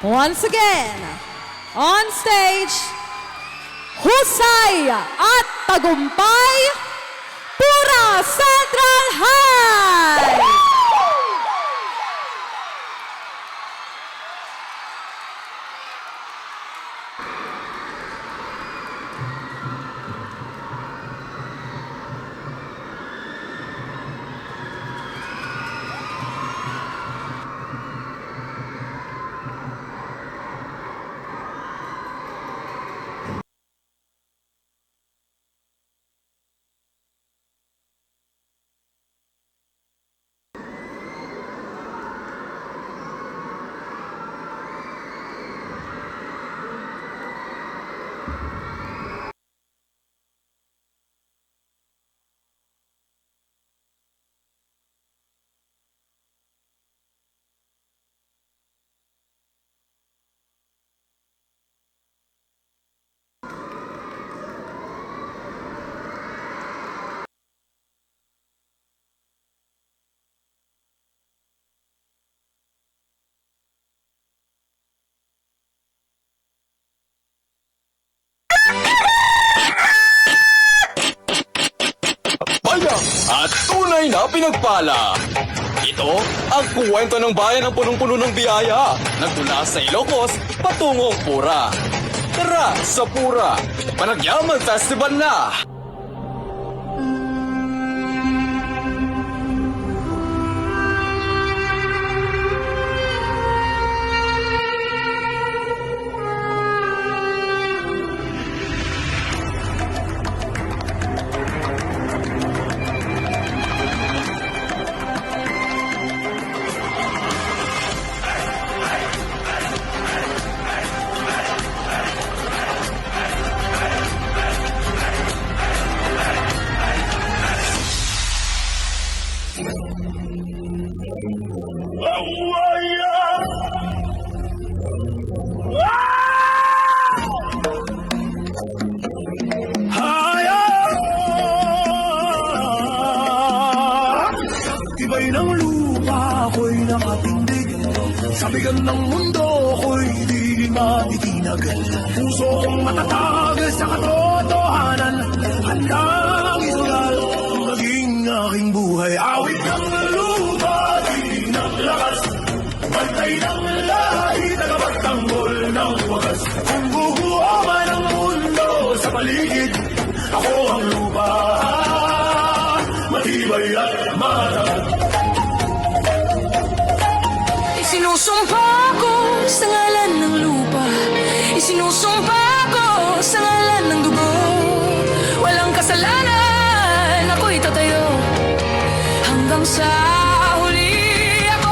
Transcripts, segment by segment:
Once again, on stage, husay at tagumpay, Pura Central High! At tunay na pinagpala. Ito ang kwento ng bayan ng punong-puno ng biyaya. Nagmula sa Ilocos patungong Pura. Tara sa Pura, Panagyaman Festival na! Iba'y ng lupa ako'y nakatindig, sa bigan ng mundo ako'y di matitinag. Puso kong matatag sa katotohanan, handang isugal maging aking buhay. Awit ng lupa, tinig ng lakas, bantay ng lahi, tagapagtanggol ng wagas. Kung bubuo man ang mundo sa paligid, ako ang lupa, matibay at matagal. Isinusumpa ko sa ngalan ng lupa, isinusumpa ko sa ngalan ng dugo. Walang kasalanan, ako'y tatayo hanggang sa huli ako'y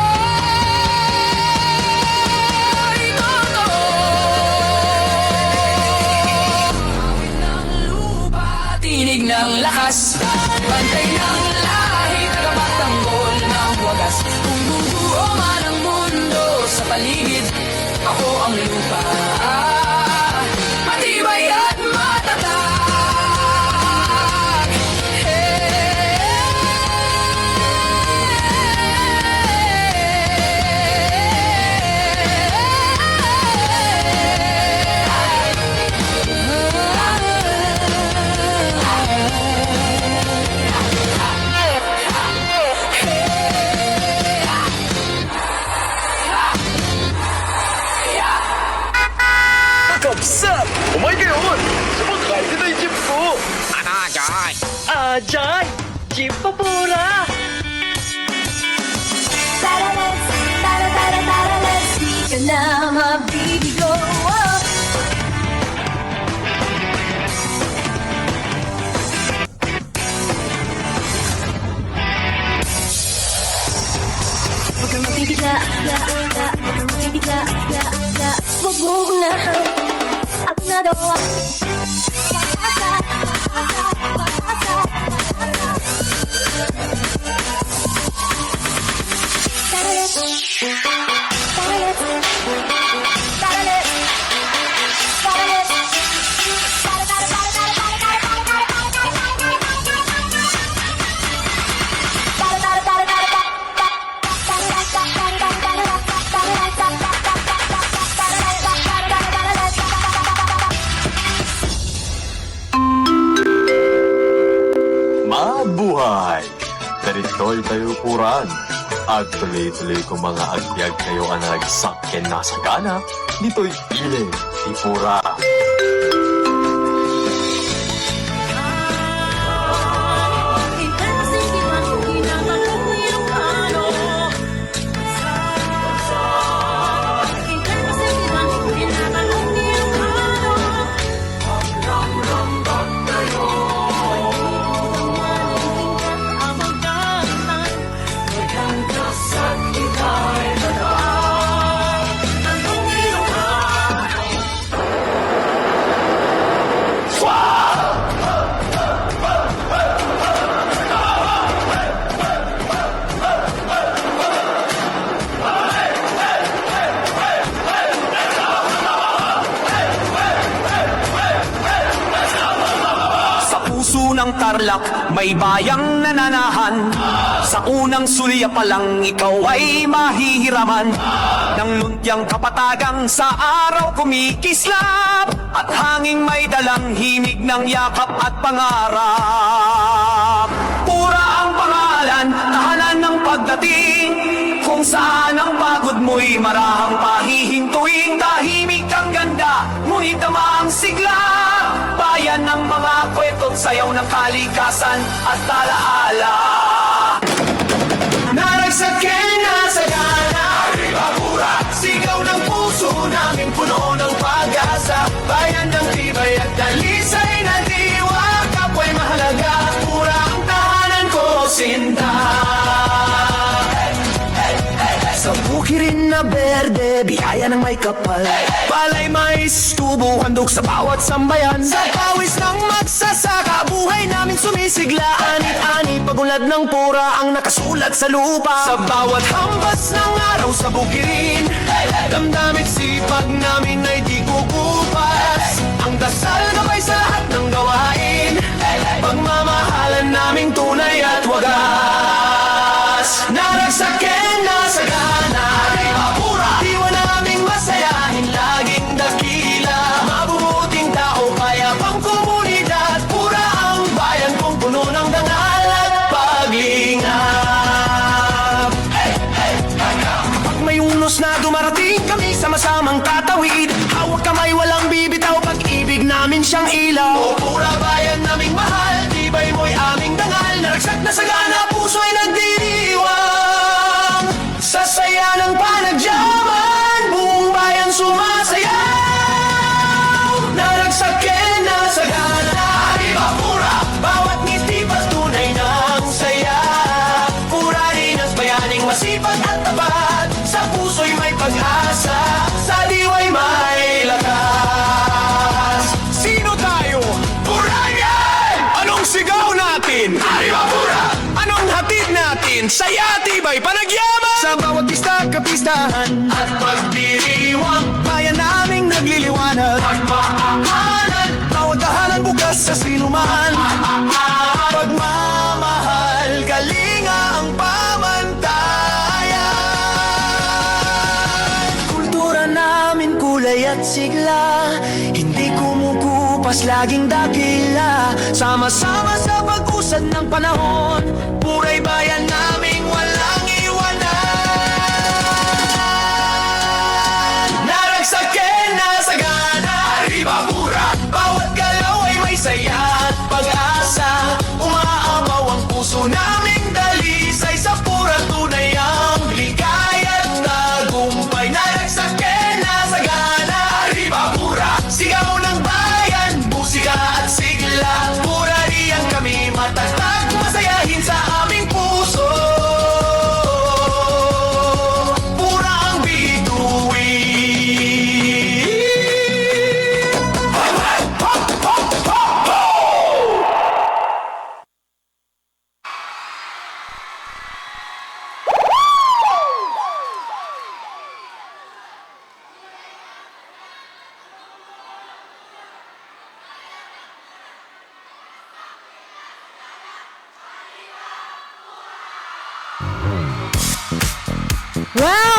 totoo. Awit ng lupa, tinig ng lakas, bantay ng lahi, tagapagtanggol ng wagas. Kung bubuo man ang mundo sa paligid, ako ang lupa, matibay at matatag. Kapsat! Umay kayo! Sumakay din na yung jeep ko! Ano, Joy? Joy! Jeep pa Pura! Tara, let's di ka na mabibigo. Huwag kang mabibigla, huwag kang mabibigla, huwag mo unahan at nagawa. buhay. Darito'y tayukuran. At tuloy-tuloy ko mga agyag kayo ang nagsakyan na sa gana. Dito'y piling, tipura. Ng Tarlac, may bayang nananahan. Sa unang sulya pa lang ikaw ay mahihiraman. Ng luntiang kapatagang sa araw kumikislap, at hanging may dalang himig ng yakap at pangarap. Pura ang pangalan, tahanan ng pagdating, kung saan ang pagod mo'y marahang pahihintuin. Tahimik ang ganda, ngunit tama ang sigla. Bayan ng mga kweto't sayaw ng kalikasan at talaala. Naragsakin na sa gana, Aribabura, sigaw ng puso namin puno ng pag-asa. Bayan ng tibay at dalisay na diwa, kapwa'y mahalaga, pura ang tahanan ko, sinta. Sa bukirin na berde, biyaya ng may kapal. Palay mais, tubo, handog sa bawat sambayan. Sa pawis ng magsasaka, buhay namin sumisigla. Anit-ani, pagulad ng pura ang nakasulat sa lupa. Sa bawat hambas ng araw sa bukirin, damdamit sipag namin ay di kukupas. Ang dasal gabay sa lahat ng gawain, pagmamahalan naming tunay at wagas. Naragsakin na sa gana, Aribabura, diwa naming masayahin, laging dakila. Mabubuting tao, kaya pang komunidad, pura ang bayan kong puno ng dangal at paglingap. Kapag may unos na dumarating, kami sama-samang tatawid. Hawak kamay, walang bibitaw, pag-ibig namin siyang ilaw. O pura bayan naming mahal, tibay mo'y aming dangal. Naragsak na sa gana, puso ay nagdiriwang. Sa saya ng panagyaman, buong bayan sumasayaw. Naragsakin na sa gana, Aribabura, bawat ngiti patunay ng saya. Pura rin ang bayaning masipag at tapat, sa puso'y may pag-asa, sa diwa'y may lakas. Sino tayo? Purayan! Anong sigaw natin? Aribabura! Anong hatid natin? Saya, tibay, panagyaman! Sa bawat pista, kapistahan at pagdiriwang, bayan naming nagliliwanag. Pagmamahalan, bawat tahanan bukas sa sinuman. Pagmamahal, galinga ang pamantayan. Kultura namin kulay at sigla, hindi kumukupas, laging dakila. Sama-sama sa pag-usad ng panahon, puray bayan naming walang iwanan. Naragsakin na sa gana, Aribabura, bawat galaw ay may saya at pag-asa. Umaapaw ang puso naming dalisay, sa pura tunay ang ligaya at tagumpay. Naragsakin na sa gana, Aribabura, sigaw ng bayan, musika at sigla. Pura riyan kami matatag, masayahin sa aming puso. Pura ang bituin. Well,